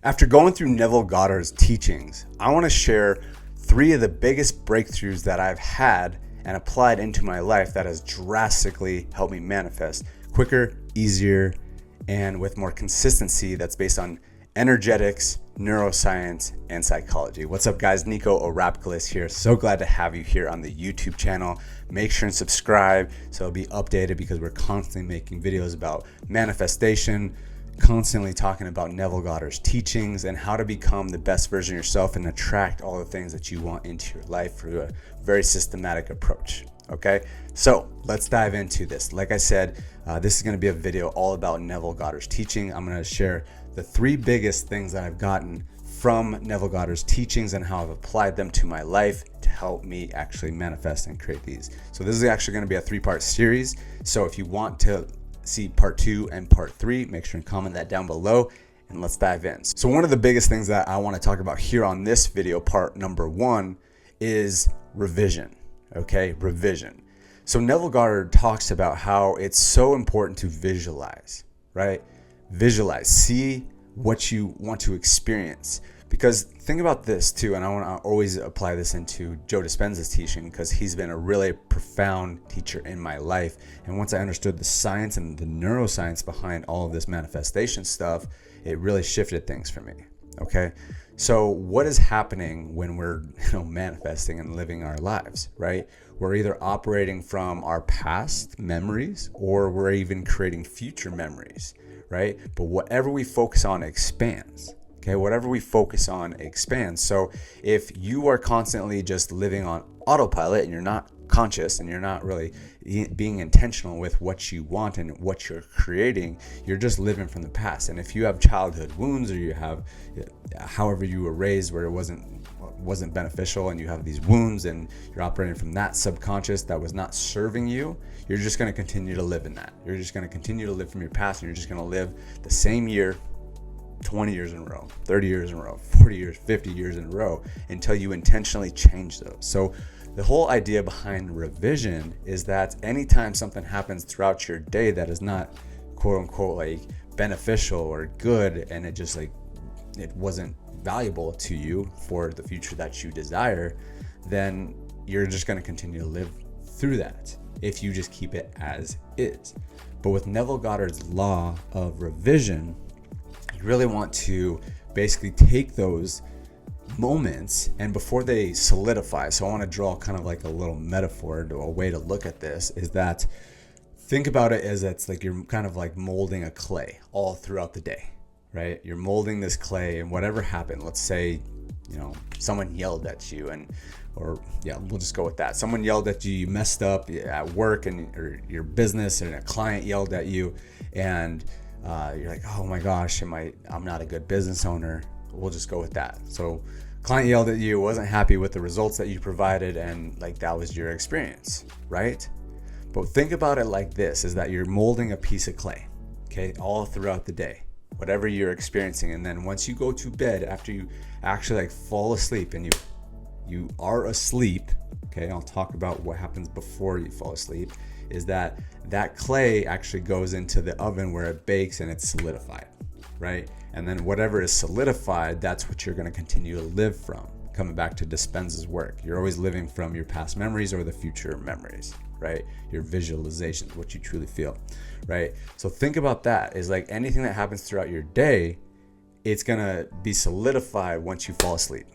After going through Neville Goddard's teachings, I want to share 3 of the biggest breakthroughs that I've had and applied into my life that has drastically helped me manifest quicker, easier, and with more consistency that's based on energetics, neuroscience, and psychology. What's up, guys? Nico Orapkalis here. So glad to have you here on the YouTube channel. Make sure and subscribe so it'll be updated because we're constantly making videos about manifestation, constantly talking about Neville Goddard's teachings and how to become the best version of yourself and attract all the things that you want into your life through a very systematic approach. Okay, so let's dive into this. Like I said, this is going to be a video all about Neville Goddard's teaching. I'm going to share the 3 biggest things that I've gotten from Neville Goddard's teachings and how I've applied them to my life to help me actually manifest and create these. So this is actually going to be a 3-part series. So if you want to see part 2 and part 3, make sure and comment that down below and let's dive in. So one of the biggest things that I want to talk about here on this video, part number 1, is revision. Okay, revision. So Neville Goddard talks about how it's so important to visualize, right? Visualize, see what you want to experience. Because think about this too, and I want to always apply this into Joe Dispenza's teaching because he's been a really profound teacher in my life. And once I understood the science and the neuroscience behind all of this manifestation stuff, it really shifted things for me. Okay, so what is happening when we're manifesting and living our lives, right? We're either operating from our past memories or we're even creating future memories, right? But whatever we focus on expands. Okay, whatever we focus on expands. So if you are constantly just living on autopilot and you're not conscious and you're not really being intentional with what you want and what you're creating, you're just living from the past. And if you have childhood wounds or you have however you were raised where it wasn't beneficial and you have these wounds and you're operating from that subconscious that was not serving you, you're just going to continue to live in that. You're just going to continue to live from your past and you're just going to live the same year 20 years in a row, 30 years in a row, 40 years, 50 years in a row until you intentionally change those. So the whole idea behind revision is that anytime something happens throughout your day that is not quote unquote like beneficial or good and it just like it wasn't valuable to you for the future that you desire, then you're just going to continue to live through that if you just keep it as is. But with Neville Goddard's law of revision, you really want to basically take those moments and before they solidify. So I want to draw kind of like a little metaphor to a way to look at this is that think about it as it's like you're kind of like molding a clay all throughout the day, right? You're molding this clay and whatever happened, let's say, someone yelled at you we'll just go with that. Someone yelled at you, you messed up at work or your business and a client yelled at you and you're like, oh my gosh, I'm not a good business owner. We'll just go with that. So client yelled at you, wasn't happy with the results that you provided, and like that was your experience, right? But think about it like this, is that you're molding a piece of clay, okay, all throughout the day, whatever you're experiencing. And then once you go to bed, after you actually like fall asleep and you are asleep, okay, I'll talk about what happens before you fall asleep, is that clay actually goes into the oven where it bakes and it's solidified, right? And then whatever is solidified, that's what you're going to continue to live from. Coming back to Dispenza's work, you're always living from your past memories or the future memories, right? Your visualizations, what you truly feel, right? So think about that is like anything that happens throughout your day, it's going to be solidified once you fall asleep.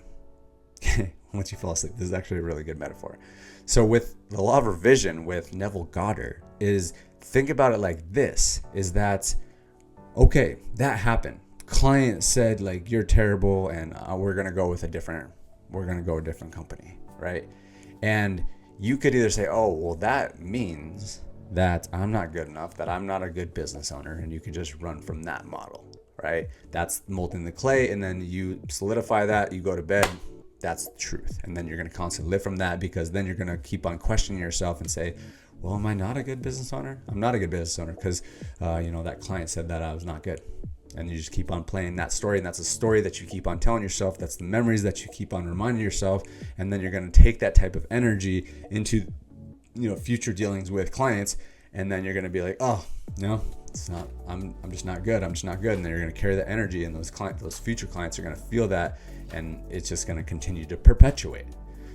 Once you fall asleep. This is actually a really good metaphor. So with the law of revision with Neville Goddard is think about it like this, is that, okay, that happened. Client said like, you're terrible and we're going to go a different company, right? And you could either say, oh, well, that means that I'm not good enough, that I'm not a good business owner. And you can just run from that model, right? That's molding the clay. And then you solidify that, you go to bed. That's the truth. And then you're going to constantly live from that because then you're going to keep on questioning yourself and say, well, am I not a good business owner? I'm not a good business owner because, that client said that I was not good. And you just keep on playing that story. And that's a story that you keep on telling yourself. That's the memories that you keep on reminding yourself. And then you're going to take that type of energy into, future dealings with clients. And then you're going to be like, oh, I'm just not good. And then you're going to carry that energy, and those future clients are going to feel that, and it's just going to continue to perpetuate.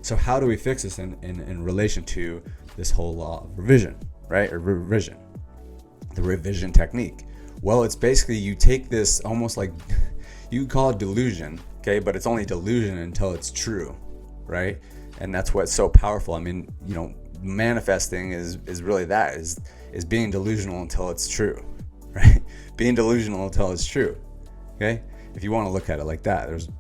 So how do we fix this in relation to this whole law of revision, right? Or revision, the revision technique. Well, it's basically, you take this almost like, you call it delusion, okay? But it's only delusion until it's true, right? And that's what's so powerful. I mean, manifesting is really that, is being delusional until it's true, right? Being delusional until it's true, okay? If you want to look at it like that, there's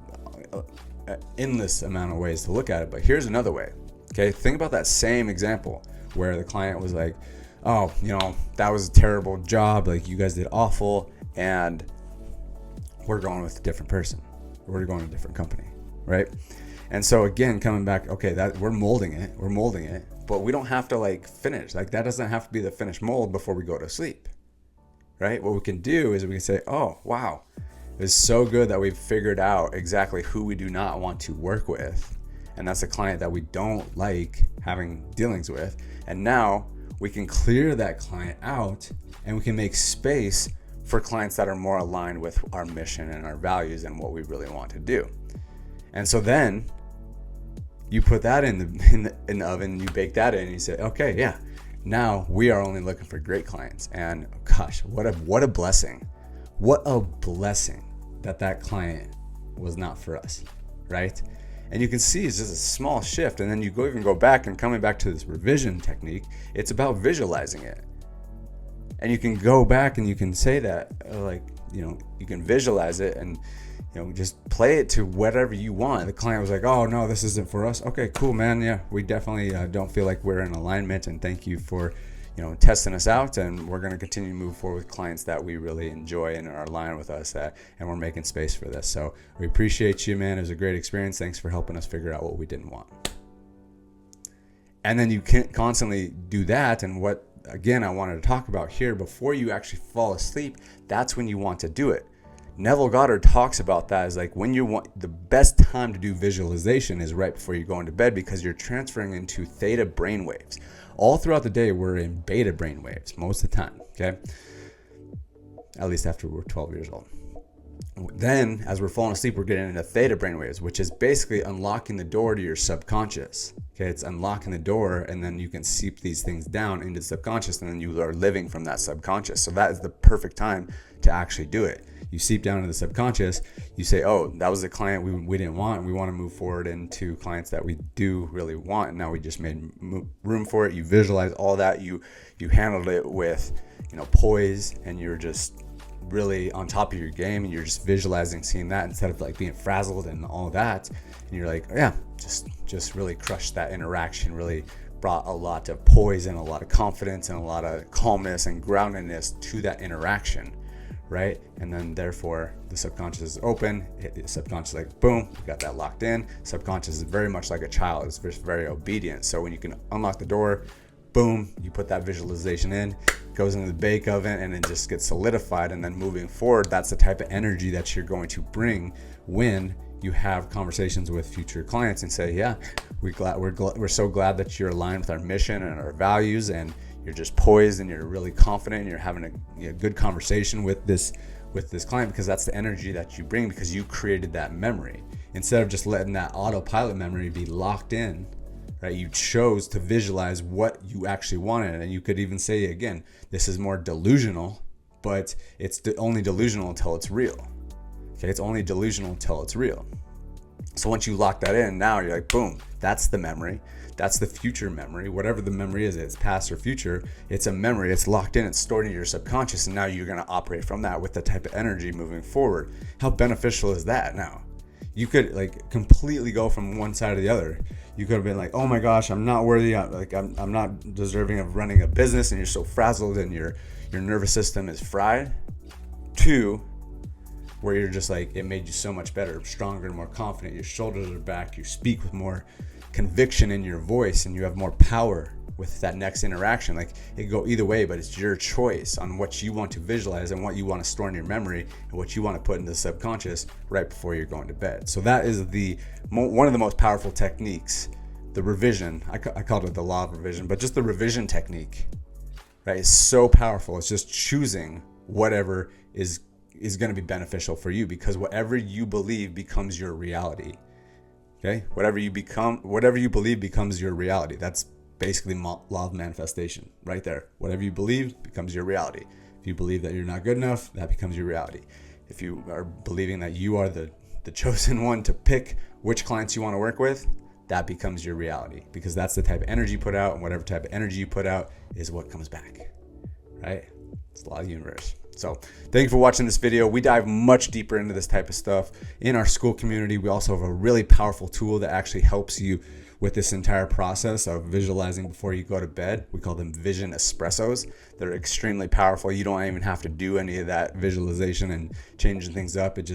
an endless amount of ways to look at it. But here's another way, okay? Think about that same example where the client was like, oh, that was a terrible job. Like, you guys did awful, and we're going with a different person. We're going to a different company, right? And so again, coming back, okay, that we're molding it, but we don't have to finish. That doesn't have to be the finished mold before we go to sleep, right? What we can do is we can say, oh, wow, it's so good that we've figured out exactly who we do not want to work with. And that's a client that we don't like having dealings with. And now we can clear that client out, and we can make space for clients that are more aligned with our mission and our values and what we really want to do. And so then you put that in the oven, you bake that in, and you say, okay, yeah, now we are only looking for great clients. And gosh, what a blessing. What a blessing that client was not for us, right? And you can see it's just a small shift. And then you go back, and coming back to this revision technique, it's about visualizing it. And you can go back and you can say that, you can visualize it and, just play it to whatever you want. The client was like, oh, no, this isn't for us. Okay, cool, man. Yeah, we definitely don't feel like we're in alignment. And thank you for, testing us out. And we're going to continue to move forward with clients that we really enjoy and are aligned with us. And we're making space for this. So we appreciate you, man. It was a great experience. Thanks for helping us figure out what we didn't want. And then you can constantly do that. And what, again, I wanted to talk about here, before you actually fall asleep, that's when you want to do it. Neville Goddard talks about that as when you want, the best time to do visualization is right before you're going to bed, because you're transferring into theta brainwaves. All throughout the day, we're in beta brainwaves most of the time, okay? At least after we're 12 years old. Then, as we're falling asleep, we're getting into theta brainwaves, which is basically unlocking the door to your subconscious. Okay, it's unlocking the door, and then you can seep these things down into the subconscious, and then you are living from that subconscious. So that is the perfect time to actually do it. You seep down into the subconscious, you say, oh, that was a client we didn't want. We want to move forward into clients that we do really want. And now we just made room for it. You visualize all that. You handled it with, poise, and you're just really on top of your game, and you're just visualizing seeing that instead of being frazzled and all that. And you're like, oh, yeah, just really crushed that interaction, really brought a lot of poise and a lot of confidence and a lot of calmness and groundedness to that interaction. Right? And then therefore the subconscious is open. The subconscious is boom, we got that locked in. Subconscious is very much like a child. It's just very obedient. So when you can unlock the door, boom, you put that visualization in, goes into the bake oven, and it just gets solidified. And then moving forward, that's the type of energy that you're going to bring when you have conversations with future clients and say, yeah, we're so glad that you're aligned with our mission and our values, and you're just poised and you're really confident and you're having a good conversation with this client, because that's the energy that you bring, because you created that memory. Instead of just letting that autopilot memory be locked in, right? You chose to visualize what you actually wanted. And you could even say, again, this is more delusional, but it's only delusional until it's real. Okay, it's only delusional until it's real. So once you lock that in, now you're boom, that's the memory. That's the future memory. Whatever the memory is, it's past or future, it's a memory. It's locked in, it's stored in your subconscious, and now you're going to operate from that with the type of energy moving forward. How beneficial is that now? You could completely go from one side to the other. You could have been oh my gosh, I'm not worthy. I'm not deserving of running a business, and you're so frazzled and your nervous system is fried, to where you're just it made you so much better, stronger, and more confident. Your shoulders are back. You speak with more conviction in your voice, and you have more power with that next interaction. It could go either way, but it's your choice on what you want to visualize and what you want to store in your memory and what you want to put in the subconscious right before you're going to bed. So that is one of the most powerful techniques, the revision. I called it the law of revision, but just the revision technique, right? It's so powerful. It's just choosing whatever is going to be beneficial for you, because whatever you believe becomes your reality. Okay? Whatever you believe becomes your reality. That's basically law of manifestation right there. Whatever you believe becomes your reality. If you believe that you're not good enough, that becomes your reality. If you are believing that you are the chosen one to pick which clients you want to work with, that becomes your reality, because that's the type of energy you put out, and whatever type of energy you put out is what comes back, right? It's the law of the universe. So thank you for watching this video. We dive much deeper into this type of stuff in our Skool community. We also have a really powerful tool that actually helps you with this entire process of visualizing before you go to bed. We call them Vision Espressos. They're extremely powerful. You don't even have to do any of that visualization and changing things up. It's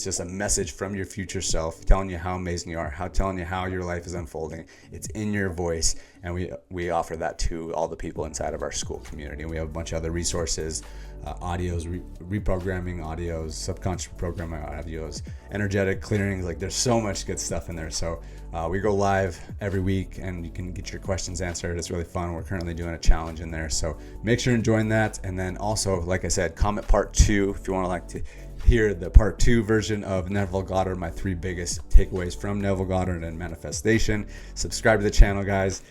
just a message from your future self telling you how amazing you are, telling you how your life is unfolding. It's in your voice, and we offer that to all the people inside of our Skool community. And we have a bunch of other resources, audios, reprogramming audios, subconscious programming audios, energetic clearings. Like, there's so much good stuff in there. So we go live every week, and you can get your questions answered. It's really fun. We're currently doing a challenge in there, so make sure and join that. And then also, like I said, comment part 2 if you want to hear the part 2 version of Neville Goddard, my 3 biggest takeaways from Neville Goddard and manifestation. Subscribe to the channel, guys.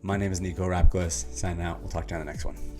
My name is Nico Rapklis, signing out. We'll talk to you on the next one.